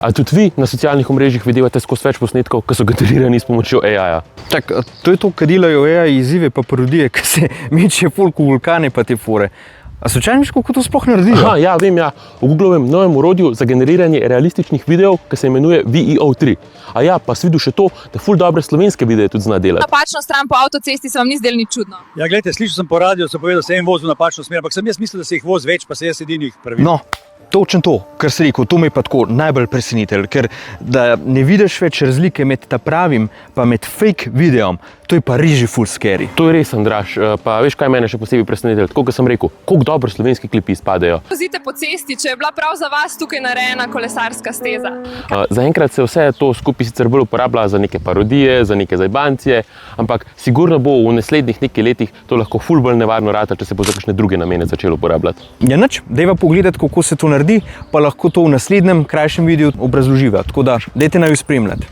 A tudi vi na socialnih omrežjih vidite skozi več posnetkov, ki so generirani s pomočjo AI-ja? Tak, to je to, kar delajo AI izzive pa parodije, ki se meče folk v vulkane pa te fore. A slučajno veš, kako to sploh naredijo? Aha, ja, vem, ja. V Googlovem novem orodju za generiranje realističnih videov, ki se imenuje VEO3. A ja, pa si videl še to, da ful dobre slovenske videe tudi zna delati. Napačno stran po avtocesti se vam ni zdelo nič čudno. Ja, gledajte, slišal sem po radiju, so povedali, da se en vozi v napačno smer, ampak sem jaz mislil, da se jih vozi več, pa se jaz edinih pravi. No, točno to, kar si rekel, to me je pa tako najbolj presenetilo, ker da ne vidiš več razlike med ta pravim pa med fake videom, to je pa res že ful scary. To je res, Andraž. Pa veš, kaj mene še posebej presenetilo? Tako, kot sem rekel, koliko dobro slovenski klipi izpadejo. Vozite po cesti, če je bila prav za vas tukaj narejena kolesarska steza. Zaenkrat se vse to skupaj sicer bolj uporablja za neke parodije, za neke zajbancije, ampak sigurno bo v naslednjih nekaj letih to lahko ful bolj nevarno rata, če se bo za kakšne druge namene začelo uporabljati. Ja, nič, dajva pogledati, kako se to naredi, pa lahko to v naslednjem krajšem videu obrazloživa, tako da dajte naju spremljati.